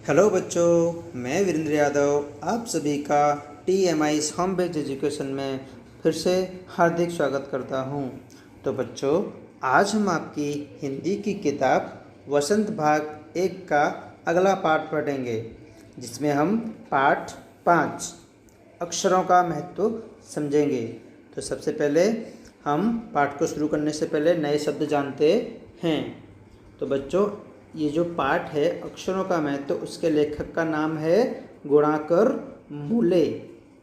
Hello बच्चों, मैं वीरेंद्र यादव आप सभी का TMI होम बेस्ड एजुकेशन में फिर से हार्दिक स्वागत करता हूं। तो बच्चों, आज हम आपकी हिंदी की किताब वसंत भाग 1 का अगला पाठ पढ़ेंगे, जिसमें हम पाठ 5 अक्षरों का महत्व समझेंगे। तो सबसे पहले हम पाठ को शुरू करने से पहले नए शब्द जानते हैं। तो बच्चों, ये जो पाठ है अक्षरों का महत्व, तो उसके लेखक का नाम है गुणाकर मूले।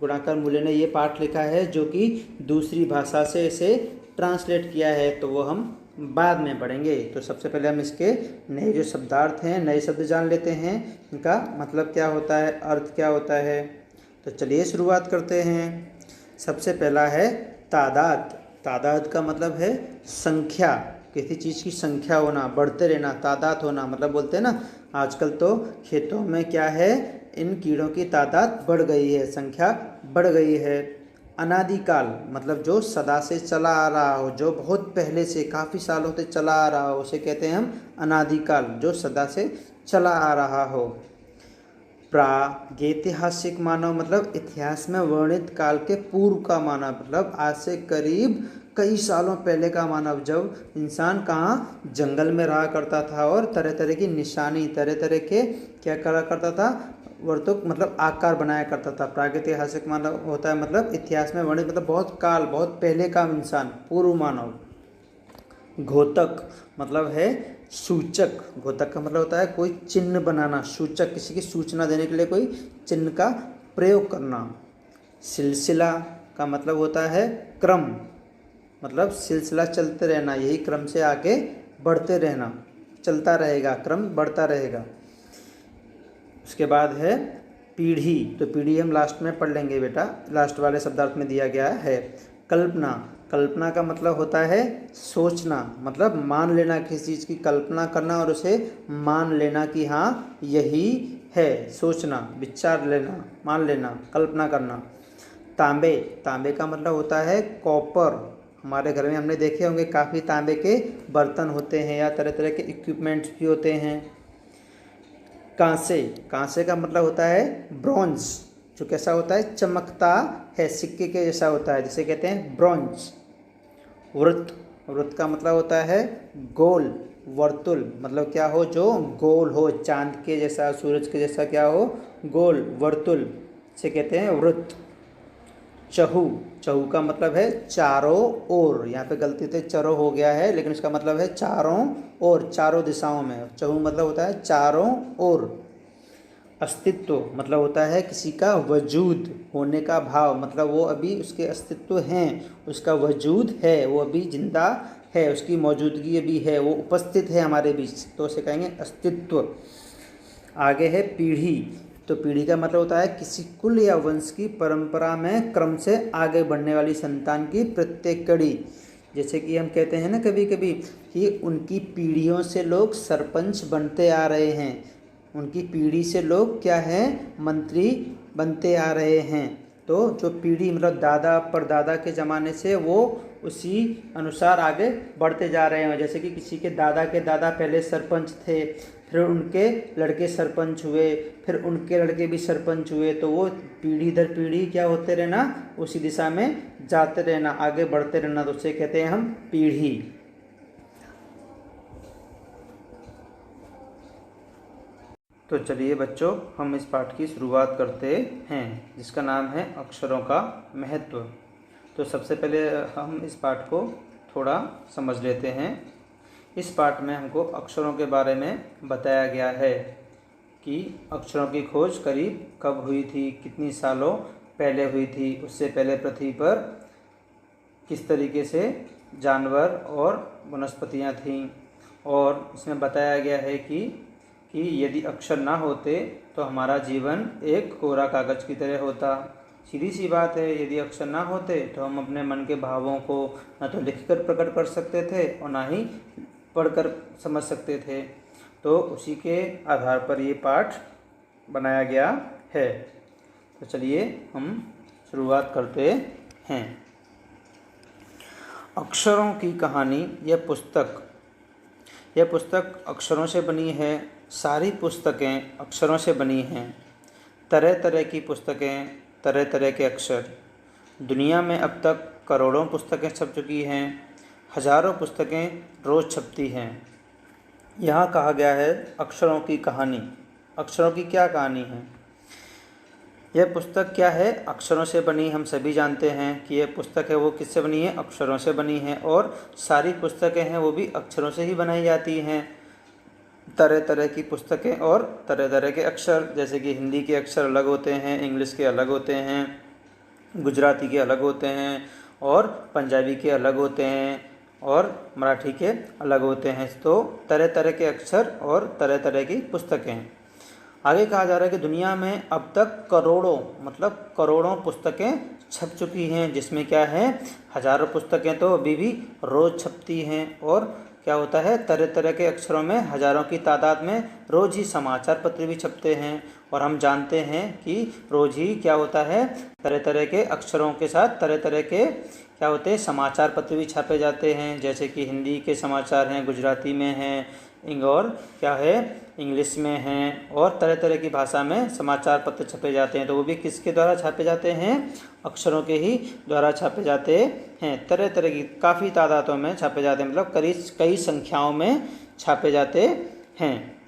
गुणाकर मूले ने ये पाठ लिखा है, जो कि दूसरी भाषा से इसे ट्रांसलेट किया है, तो वो हम बाद में पढ़ेंगे। तो सबसे पहले हम इसके नए जो शब्दार्थ हैं, नए शब्द जान लेते हैं, इनका मतलब क्या होता है, अर्थ क्या होता है। तो चलिए शुरुआत करते हैं। सबसे पहला है तादाद। तादाद का मतलब है संख्या, किसी चीज़ की संख्या होना, बढ़ते रहना, तादाद होना। मतलब बोलते हैं ना, आजकल तो खेतों में क्या है, इन कीड़ों की तादाद बढ़ गई है, संख्या बढ़ गई है। अनादिकाल मतलब जो सदा से चला आ रहा हो, जो बहुत पहले से काफ़ी सालों से चला आ रहा हो, उसे कहते हैं हम अनादिकाल, जो सदा से चला आ रहा हो। प्रागैतिहासिक मानव मतलब इतिहास में वर्णित काल के पूर्व का मानव, मतलब आज से करीब कई सालों पहले का मानव, जब इंसान कहाँ जंगल में रहा करता था और तरह तरह की निशानी, तरह तरह के क्या करा करता था, वर्तुक मतलब आकार बनाया करता था। प्रागैतिहासिक मानव होता है मतलब इतिहास में वर्णित, मतलब बहुत काल, बहुत पहले का इंसान, पूर्व मानव। घोतक मतलब है सूचक। घोतक का मतलब होता है कोई चिन्ह बनाना, सूचक, किसी की सूचना देने के लिए कोई चिन्ह का प्रयोग करना। सिलसिला का मतलब होता है क्रम, मतलब सिलसिला चलते रहना, यही क्रम से आगे बढ़ते रहना, चलता रहेगा, क्रम बढ़ता रहेगा। उसके बाद है पीढ़ी। तो पीढ़ी हम लास्ट में पढ़ लेंगे बेटा, लास्ट वाले शब्दार्थ में दिया गया है। कल्पना। कल्पना का मतलब होता है सोचना, मतलब मान लेना, किसी चीज़ की कल्पना करना और उसे मान लेना कि हाँ यही है, सोचना, विचार लेना, मान लेना, कल्पना करना। तांबे। तांबे का मतलब होता है कॉपर। हमारे घर में हमने देखे होंगे काफ़ी तांबे के बर्तन होते हैं या तरह तरह के इक्विपमेंट्स भी होते हैं। कांसे। कांसे का मतलब होता है ब्रॉन्ज, जो कैसा होता है, चमकता है, सिक्के के जैसा होता है, जिसे कहते हैं ब्रॉन्ज। वृत्त। वृत्त का मतलब होता है गोल, वर्तुल, मतलब क्या हो, जो गोल हो, चांद के जैसा, सूरज के जैसा क्या हो, गोल, वर्तुल, से कहते हैं वृत्त। चहु। चहु का मतलब है चारों ओर। यहाँ पे गलती से चरो हो गया है, लेकिन इसका मतलब है चारों ओर, चारों दिशाओं में। चहु मतलब होता है चारों ओर। अस्तित्व मतलब होता है किसी का वजूद होने का भाव, मतलब वो अभी उसके अस्तित्व हैं, उसका वजूद है, वो अभी जिंदा है, उसकी मौजूदगी अभी है, वो उपस्थित है हमारे बीच, तो उसे कहेंगे अस्तित्व। आगे है पीढ़ी। तो पीढ़ी का मतलब होता है किसी कुल या वंश की परंपरा में क्रम से आगे बढ़ने वाली संतान की प्रत्येक कड़ी। जैसे कि हम कहते हैं ना कभी कभी कि उनकी पीढ़ियों से लोग सरपंच बनते आ रहे हैं, उनकी पीढ़ी से लोग क्या हैं, मंत्री बनते आ रहे हैं। तो जो पीढ़ी मतलब दादा परदादा के ज़माने से वो उसी अनुसार आगे बढ़ते जा रहे हैं। जैसे कि किसी के दादा पहले सरपंच थे, फिर उनके लड़के सरपंच हुए, फिर उनके लड़के भी सरपंच हुए, तो वो पीढ़ी दर पीढ़ी क्या होते रहना, उसी दिशा में जाते रहना, आगे बढ़ते रहना, तो उसे कहते हैं हम पीढ़ी। तो चलिए बच्चों, हम इस पाठ की शुरुआत करते हैं, जिसका नाम है अक्षरों का महत्व। तो सबसे पहले हम इस पाठ को थोड़ा समझ लेते हैं। इस पाठ में हमको अक्षरों के बारे में बताया गया है कि अक्षरों की खोज करीब कब हुई थी, कितनी सालों पहले हुई थी, उससे पहले पृथ्वी पर किस तरीके से जानवर और वनस्पतियाँ थीं। और इसमें बताया गया है कि यदि अक्षर ना होते तो हमारा जीवन एक कोरा कागज़ की तरह होता। सीधी सी बात है, यदि अक्षर ना होते तो हम अपने मन के भावों को न तो लिखकर प्रकट कर सकते थे और ना ही पढ़कर समझ सकते थे। तो उसी के आधार पर ये पाठ बनाया गया है। तो चलिए हम शुरुआत करते हैं। अक्षरों की कहानी यह पुस्तक यह पुस्तक अक्षरों से बनी है। सारी पुस्तकें अक्षरों से बनी हैं। तरह तरह की पुस्तकें, तरह तरह के अक्षर। दुनिया में अब तक करोड़ों पुस्तकें छप चुकी हैं। हजारों पुस्तकें रोज़ छपती हैं। यहाँ कहा गया है अक्षरों की कहानी। अक्षरों की क्या कहानी है? यह पुस्तक क्या है? अक्षरों से बनी। हम सभी जानते हैं कि यह पुस्तक है वो किससे बनी है? अक्षरों से बनी है। और सारी पुस्तकें हैं वो भी अक्षरों से ही बनाई जाती हैं। तरह तरह की पुस्तकें और तरह तरह के अक्षर, जैसे कि हिंदी के अक्षर अलग होते हैं, इंग्लिश के अलग होते हैं, गुजराती के अलग होते हैं, और पंजाबी के अलग होते हैं, और मराठी के अलग होते हैं। तो तरह तरह के अक्षर और तरह तरह की पुस्तकें। आगे कहा जा रहा है कि दुनिया में अब तक करोड़ों, मतलब करोड़ों पुस्तकें छप चुकी हैं, जिसमें क्या है, हजारों पुस्तकें तो अभी भी रोज़ छपती हैं। और क्या होता है, तरह तरह के अक्षरों में हजारों की तादाद में रोज़ ही समाचार पत्र भी छपते हैं। और हम जानते हैं कि रोज़ ही क्या होता है, तरह तरह के अक्षरों के साथ तरह तरह के क्या होते हैं, समाचार पत्र भी छापे जाते हैं। जैसे कि हिंदी के समाचार हैं, गुजराती में हैं, और क्या है, इंग्लिश में हैं, और तरह तरह की भाषा में समाचार पत्र छपे जाते हैं। तो वो भी किसके द्वारा छापे जाते हैं? अक्षरों के ही द्वारा छापे जाते हैं। तरह तरह की काफ़ी तादादों में छापे जाते हैं, मतलब कई संख्याओं में छापे जाते हैं।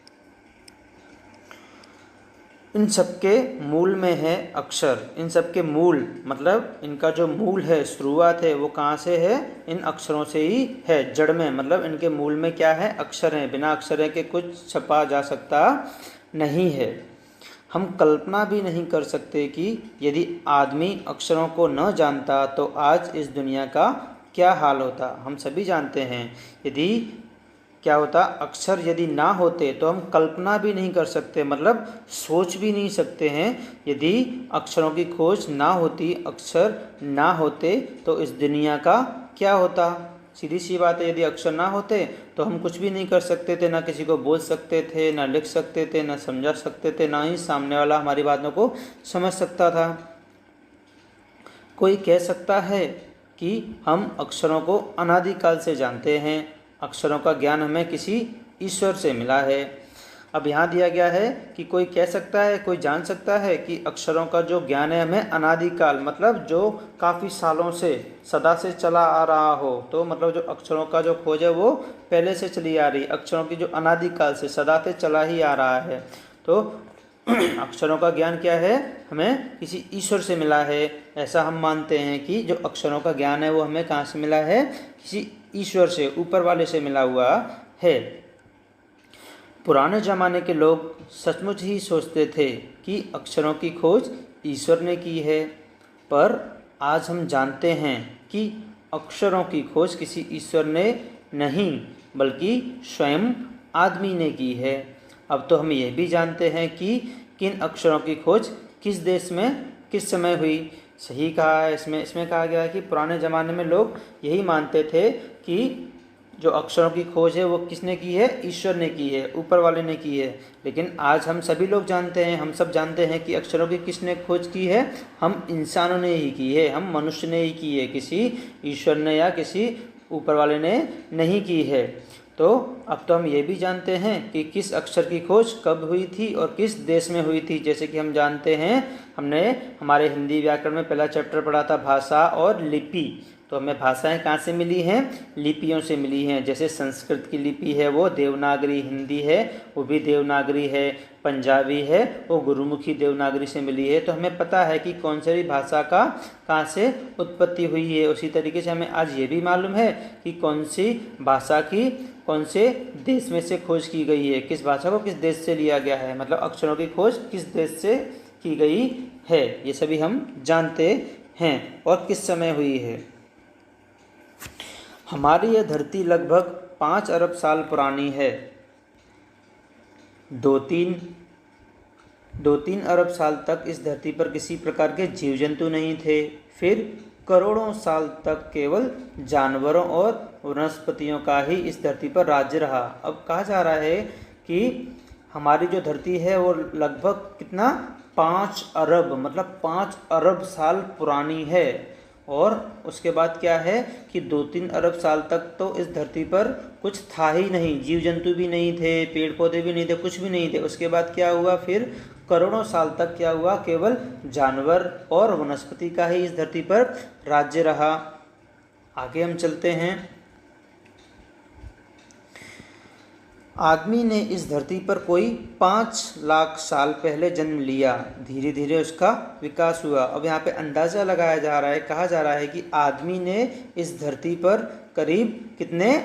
इन सबके मूल में है अक्षर। इन सबके मूल, मतलब इनका जो मूल है, शुरुआत है, वो कहाँ से है? इन अक्षरों से ही है, जड़ में। मतलब इनके मूल में क्या है? अक्षर हैं। बिना अक्षर के कुछ छपा जा सकता नहीं है। हम कल्पना भी नहीं कर सकते कि यदि आदमी अक्षरों को न जानता तो आज इस दुनिया का क्या हाल होता। हम सभी जानते हैं यदि क्या होता, अक्षर यदि ना होते तो हम कल्पना भी नहीं कर सकते, मतलब सोच भी नहीं सकते हैं। यदि अक्षरों की खोज ना होती, अक्षर ना होते तो इस दुनिया का क्या होता। सीधी सी बात है, यदि अक्षर ना होते तो हम कुछ भी नहीं कर सकते थे, ना किसी को बोल सकते थे, ना लिख सकते थे, ना समझा सकते थे, ना ही सामने वाला हमारी बातों को समझ सकता था। कोई कह सकता है कि हम अक्षरों को अनादिकाल से जानते हैं। अक्षरों का ज्ञान हमें किसी ईश्वर से मिला है। अब यहाँ दिया गया है कि कोई कह सकता है, कोई जान सकता है कि अक्षरों का जो ज्ञान है हमें अनादिकाल, मतलब जो काफ़ी सालों से, सदा से चला आ रहा हो। तो मतलब जो अक्षरों का जो खोज है वो पहले से चली आ रही, अक्षरों की जो अनादिकाल से, सदा से चला ही आ रहा है। तो अक्षरों का ज्ञान क्या है? हमें किसी ईश्वर से मिला है। ऐसा हम मानते हैं कि जो अक्षरों का ज्ञान है वो हमें कहाँ से मिला है? किसी ईश्वर से, ऊपर वाले से मिला हुआ है। पुराने ज़माने के लोग सचमुच ही सोचते थे कि अक्षरों की खोज ईश्वर ने की है, पर आज हम जानते हैं कि अक्षरों की खोज किसी ईश्वर ने नहीं, बल्कि स्वयं आदमी ने की है। अब तो हम यह भी जानते हैं कि किन अक्षरों की खोज किस देश में किस समय हुई। सही कहा है, इसमें कहा गया है कि पुराने ज़माने में लोग यही मानते थे कि जो अक्षरों की खोज है वो किसने की है? ईश्वर ने की है, ऊपर वाले ने की है। लेकिन आज हम सभी लोग जानते हैं, हम सब जानते हैं कि अक्षरों की किसने खोज की है? हम इंसानों ने ही की है, हम मनुष्य ने ही की है, किसी ईश्वर ने या किसी ऊपर वाले ने नहीं की है। तो अब तो हम ये भी जानते हैं कि किस अक्षर की खोज कब हुई थी और किस देश में हुई थी। जैसे कि हम जानते हैं, हमने हमारे हिंदी व्याकरण में पहला चैप्टर पढ़ा था, भाषा और लिपि। तो हमें भाषाएं कहाँ से मिली हैं? लिपियों से मिली हैं। जैसे संस्कृत की लिपि है वो देवनागरी, हिंदी है वो भी देवनागरी है, पंजाबी है वो गुरुमुखी देवनागरी से मिली है। तो हमें पता है कि कौन सी भाषा का कहाँ से उत्पत्ति हुई है। उसी तरीके से हमें आज ये भी मालूम है कि कौन सी भाषा की कौन से देश में से खोज की गई है, किस भाषा को किस देश से लिया गया है, मतलब अक्षरों की खोज किस देश से की गई है, ये सभी हम जानते हैं। और किस समय हुई है। हमारी यह धरती लगभग 5 अरब साल पुरानी है। 2-3 अरब साल तक इस धरती पर किसी प्रकार के जीव जंतु नहीं थे। फिर करोड़ों साल तक केवल जानवरों और वनस्पतियों का ही इस धरती पर राज्य रहा। अब कहा जा रहा है कि हमारी जो धरती है वो लगभग कितना 5 अरब, मतलब 5 अरब साल पुरानी है। और उसके बाद क्या है कि 2-3 अरब साल तक तो इस धरती पर कुछ था ही नहीं, जीव जंतु भी नहीं थे, पेड़ पौधे भी नहीं थे, कुछ भी नहीं थे। उसके बाद क्या हुआ, फिर करोड़ों साल तक क्या हुआ, केवल जानवर और वनस्पति का ही इस धरती पर राज्य रहा। आगे हम चलते हैं। आदमी ने इस धरती पर कोई 5 लाख साल पहले जन्म लिया, धीरे धीरे उसका विकास हुआ। अब यहाँ पे अंदाज़ा लगाया जा रहा है, कहा जा रहा है कि आदमी ने इस धरती पर करीब कितने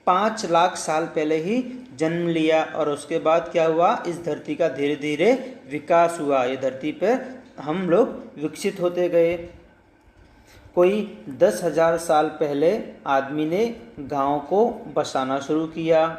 5 लाख साल पहले ही जन्म लिया, और उसके बाद क्या हुआ, इस धरती का धीरे धीरे विकास हुआ। ये धरती पर हम लोग विकसित होते गए। कोई 10,000 साल पहले आदमी ने गाँव को बसाना शुरू किया,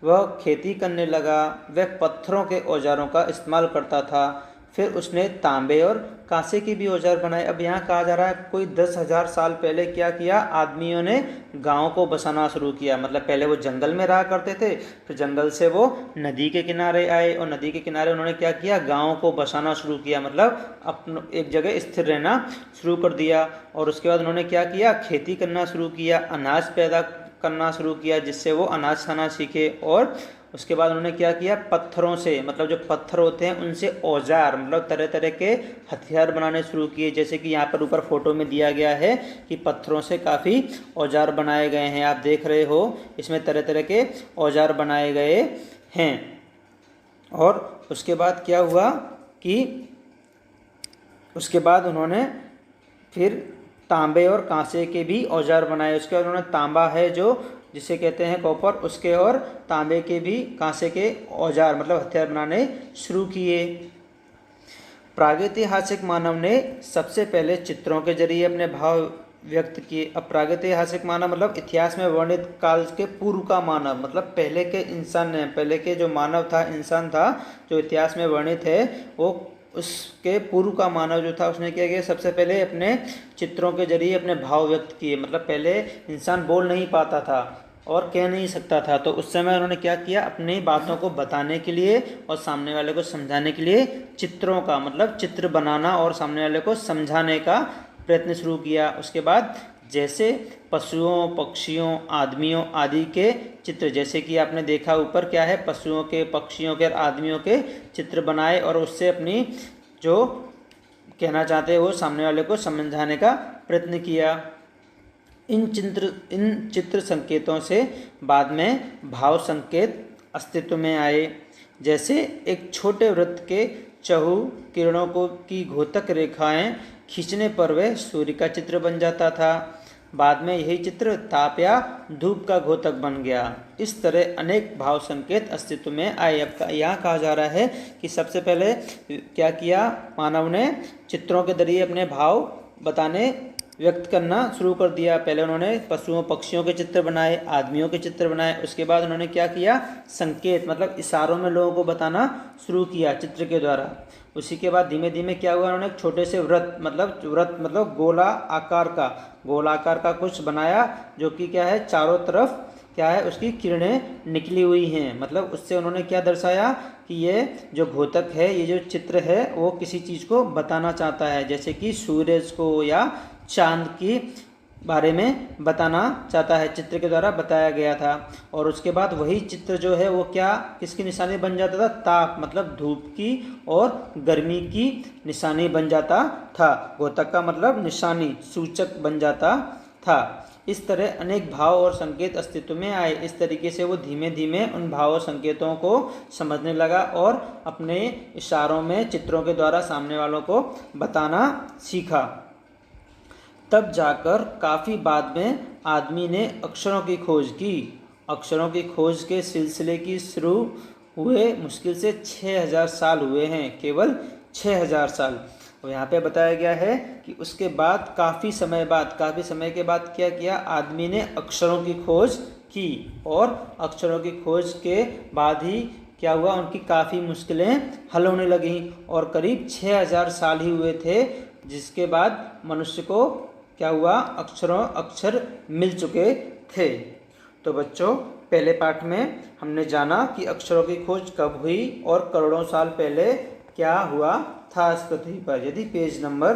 वह खेती करने लगा, वह पत्थरों के औजारों का इस्तेमाल करता था। फिर उसने तांबे और कांसे के भी औजार बनाए। अब यहाँ कहा जा रहा है कोई 10,000 साल पहले क्या किया, आदमियों ने गांव को बसाना शुरू किया। मतलब पहले वो जंगल में रहा करते थे, फिर जंगल से वो नदी के किनारे आए, और नदी के किनारे उन्होंने क्या किया, गाँव को बसाना शुरू किया, मतलब अपने एक जगह स्थिर रहना शुरू कर दिया। और उसके बाद उन्होंने क्या किया, खेती करना शुरू किया, अनाज पैदा करना शुरू किया, जिससे वो अनाज खाना सीखे। और उसके बाद उन्होंने क्या किया, पत्थरों से, मतलब जो पत्थर होते हैं उनसे औजार, मतलब तरह तरह के हथियार बनाने शुरू किए। जैसे कि यहाँ पर ऊपर फोटो में दिया गया है कि पत्थरों से काफ़ी औजार बनाए गए हैं, आप देख रहे हो, इसमें तरह तरह के औजार बनाए गए हैं। और उसके बाद क्या हुआ कि उसके बाद उन्होंने फिर तांबे और कांसे के भी औजार बनाए। उसके बाद उन्होंने तांबा है जो जिसे कहते हैं कॉपर, उसके और तांबे के भी, कांसे के औजार मतलब हथियार बनाने शुरू किए। प्रागैतिहासिक मानव ने सबसे पहले चित्रों के जरिए अपने भाव व्यक्त किए। अब प्रागैतिहासिक मानव मतलब इतिहास में वर्णित काल के पूर्व का मानव, मतलब पहले के इंसान ने, पहले के जो मानव था, इंसान था, जो इतिहास में वर्णित है, वो उसके पूर्व का मानव जो था उसने क्या किया, सबसे पहले अपने चित्रों के जरिए अपने भाव व्यक्त किए। मतलब पहले इंसान बोल नहीं पाता था और कह नहीं सकता था, तो उस समय उन्होंने क्या किया, अपनी बातों को बताने के लिए और सामने वाले को समझाने के लिए चित्रों का, मतलब चित्र बनाना और सामने वाले को समझाने का प्रयत्न शुरू किया। उसके बाद जैसे पशुओं, पक्षियों, आदमियों आदि के चित्र, जैसे कि आपने देखा ऊपर क्या है, पशुओं के, पक्षियों के और आदमियों के चित्र बनाए, और उससे अपनी जो कहना चाहते हैं वो सामने वाले को समझाने का प्रयत्न किया। इन चित्र संकेतों से बाद में भाव संकेत अस्तित्व में आए। जैसे एक छोटे वृत्त के चहु किरणों को की घोतक रेखाएं खींचने पर वह सूर्य का चित्र बन जाता था। बाद में यही चित्र ताप या धूप का घोतक बन गया। इस तरह अनेक भाव संकेत अस्तित्व में आए। अब यहाँ कहा जा रहा है कि सबसे पहले क्या किया, मानव ने चित्रों के जरिए अपने भाव बताने, व्यक्त करना शुरू कर दिया। पहले उन्होंने पशुओं, पक्षियों के चित्र बनाए, आदमियों के चित्र बनाए। उसके बाद उन्होंने क्या किया, संकेत मतलब इशारों में लोगों को बताना शुरू किया चित्र के द्वारा। उसी के बाद धीमे धीमे क्या हुआ, उन्होंने एक छोटे से वृत्त मतलब गोलाकार का कुछ बनाया, जो कि क्या है, चारों तरफ क्या है, उसकी किरणें निकली हुई हैं। मतलब उससे उन्होंने क्या दर्शाया कि ये जो घोतक है, ये जो चित्र है, वो किसी चीज़ को बताना चाहता है, जैसे कि सूरज को या चांद की बारे में बताना चाहता है, चित्र के द्वारा बताया गया था। और उसके बाद वही चित्र जो है वो क्या, किसकी निशानी बन जाता था, ताप मतलब धूप की और गर्मी की निशानी बन जाता था। घोतक का मतलब निशानी, सूचक बन जाता था। इस तरह अनेक भाव और संकेत अस्तित्व में आए। इस तरीके से वो धीमे धीमे उन भाव और संकेतों को समझने लगा और अपने इशारों में, चित्रों के द्वारा सामने वालों को बताना सीखा। तब जाकर काफ़ी बाद में आदमी ने अक्षरों की खोज की। अक्षरों की खोज के सिलसिले की शुरू हुए मुश्किल से 6,000 साल हुए हैं, केवल 6,000 साल। और यहाँ पे बताया गया है कि उसके बाद काफ़ी समय के बाद क्या किया, आदमी ने अक्षरों की खोज की, और अक्षरों की खोज के बाद ही क्या हुआ, उनकी काफ़ी मुश्किलें हल होने लगीं। और करीब 6,000 साल ही हुए थे जिसके बाद मनुष्य को क्या हुआ, अक्षर मिल चुके थे। तो बच्चों, पहले पाठ में हमने जाना कि अक्षरों की खोज कब हुई और करोड़ों साल पहले क्या हुआ था इस पृथ्वी पर। यदि पेज नंबर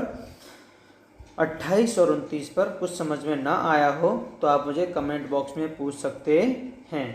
28 और 29 पर कुछ समझ में ना आया हो तो आप मुझे कमेंट बॉक्स में पूछ सकते हैं।